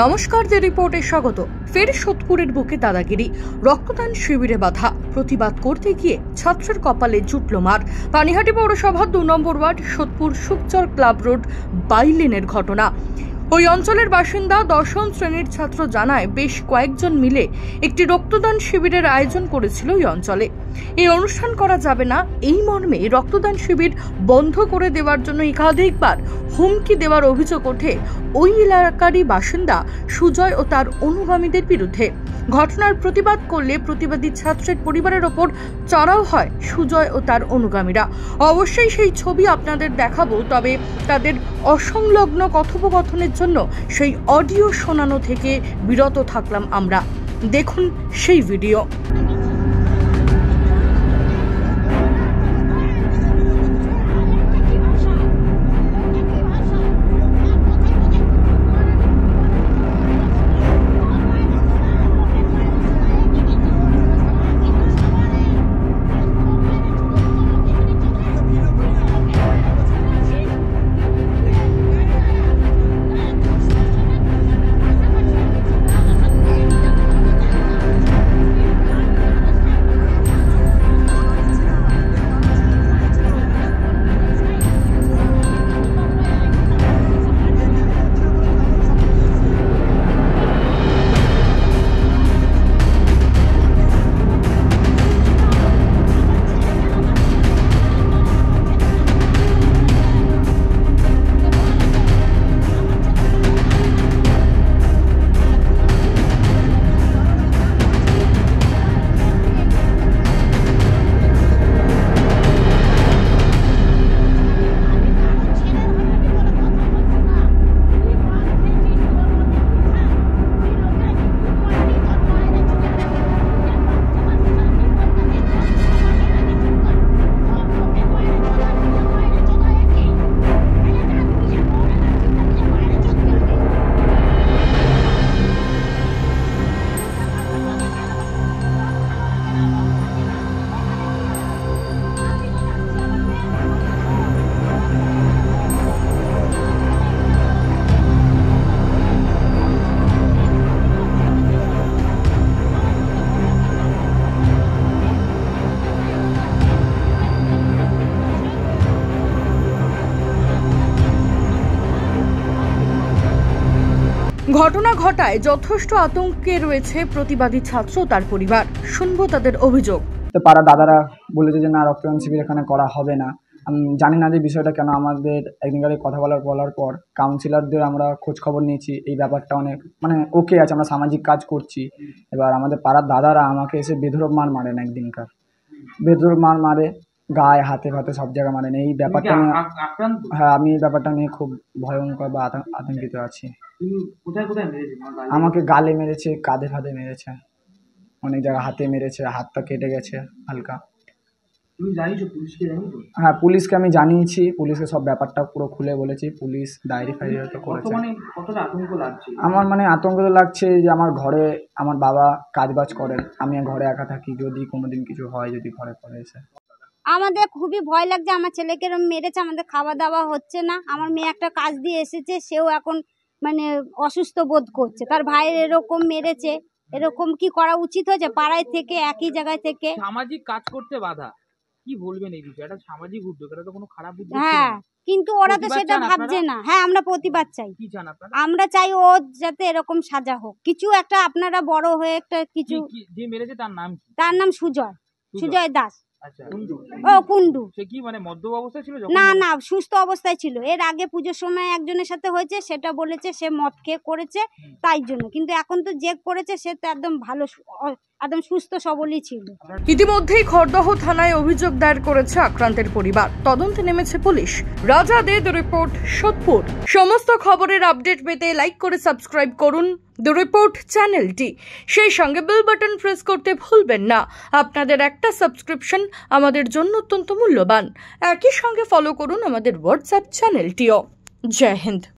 নমস্কার, দ্য রিপোর্টে স্বাগত। ফের সোদপুরের বুকে দাদাগিরি, রক্তদান শিবিরে বাধা। প্রতিবাদ করতে গিয়ে ছাত্রের কপালে জুটল মার। পানিহাটি পৌরসভা 2 number ward Sodepur Sukchar club road বাইলেনের ঘটনা। ওই অঞ্চলের বাসিন্দা 10ম শ্রেণীর ছাত্র জানায়, বেশ কয়েকজন মিলে একটি রক্তদান শিবিরের আয়োজন করেছিল ওই অঞ্চলে। এই অনুষ্ঠান করা যাবে না এই মর্মে রক্তদান শিবির বন্ধ করে দেওয়ার জন্য একাধিকবার হুমকি দেওয়ার অভিযোগ ওঠে ওই এলাকারই বাসিন্দা সুজয় ও তার অনুগামীদের বিরুদ্ধে। ঘটনার প্রতিবাদ করলে প্রতিবাদী ছাত্রের পরিবারের ওপর চড়াও হয় সুজয় ও তার অনুগামীরা। অবশ্যই সেই ছবি আপনাদের দেখাবো, তবে তাদের অসংলগ্ন কথোপকথনের জন্য সেই অডিও শোনানো থেকে বিরত থাকলাম আমরা। দেখুন সেই ভিডিও। ঘটনা ঘটায় যথেষ্ট আতঙ্কে রয়েছে প্রতিবাদী ছাত্র ও তার পরিবার। শুনবো তাদের অভিযোগ। পাড়া দাদারা বলেছে যে না, রক্তদান শিবির এখানে করা হবে না। আমি জানি না যে বিষয়টা কেন। আমাদের একদিনকার কথা বলার পর কাউন্সিলরদের আমরা খোঁজ খবর নিয়েছি। এই ব্যাপারটা অনেক ওকে আছে, আমরা সামাজিক কাজ করছি। এবার আমাদের পাড়ার দাদারা আমাকে এসে বেধড়ক মার মারেন, একদিনকার বেধড়ক মার মারে, গায়ে হাতে ফাতে সব জায়গায় মারেন। এই ব্যাপারটা নিয়ে হ্যাঁ, আমি এই ব্যাপারটা নিয়ে খুব ভয়ঙ্কর বা আতঙ্কিত আছি। আমাকে গালে মেরেছে, কাঁধে ফাঁধে মেরেছে, অনেক জায়গায় হাতে মেরেছে, হাতটা কেটে গেছে হালকা। হ্যাঁ, পুলিশকে আমি জানিয়েছি, পুলিশকে সব ব্যাপারটা পুরো খুলে বলেছি। পুলিশ ডায়েরি ফাইরি তো করেছে। আমার আতঙ্ক তো লাগছে যে আমার ঘরে আমার বাবা কাজবাজ করেন, আমি ঘরে একা থাকি। যদি কোনোদিন কিছু হয়, যদি ঘরে পড়ে এসে, আমাদের খুবই ভয় লাগছে। আমার ছেলেকে এরকম মেরেছে, আমাদের খাওয়া দাওয়া হচ্ছে না। আমার মেয়ে একটা কাজ দিয়ে এসেছে, সেও এখন অসুস্থ বোধ করছে। তার ভাইয়ের এরকম মেরেছে, এরকম কি করা উচিত হয়েছে? পাড়ায় থেকে একই জায়গায় থেকে সামাজিক কাজ করতে বাধা, কি বলবেন এই বিষয়ে? এটা সামাজিক উদ্যোগ, এটা তো কোনো খারাপ উদ্যোগ। হ্যাঁ, কিন্তু ওরা তো সেটা ভাবছে না। হ্যাঁ, আমরা প্রতিবাদ চাই। কি চান আপনারা? আমরা চাই ও যাতে এরকম সাজা হোক, কিছু একটা আপনারা বড় হয়ে একটা কিছু। যে মেরেছে তার নাম কি? তার নাম সুজয় দাস। আচ্ছা, কুন্ডু। সে কি মদ্যপ অবস্থায় ছিল? না, সুস্থ অবস্থায় ছিল। এর আগে পুজোর সময় একজনের সাথে হয়েছে, সেটা বলেছে সে মদ খেয়ে করেছে, তাই জন্য। কিন্তু এখন তো যে করেছে সে তো একদম ভালো, একদম সুস্থ সবলই ছিল। ইতিমধ্যেই খড়দহ থানায় অভিযোগ দায়ের করেছে আক্রান্তের পরিবার। তদন্তে নেমেছে পুলিশ। রাজা দে, দ্য রিপোর্ট, সোদপুর। সমস্ত খবরের আপডেট পেতে লাইক করে সাবস্ক্রাইব করুন দ্য রিপোর্ট চ্যানেলটি। সেই সঙ্গে বেল বাটন প্রেস করতে ভুলবেন না। আপনাদের একটা সাবস্ক্রিপশন আমাদের জন্য অত্যন্ত মূল্যবান। একই সঙ্গে ফলো করুন আমাদের হোয়াটসঅ্যাপ চ্যানেলটিও। জয় হিন্দ।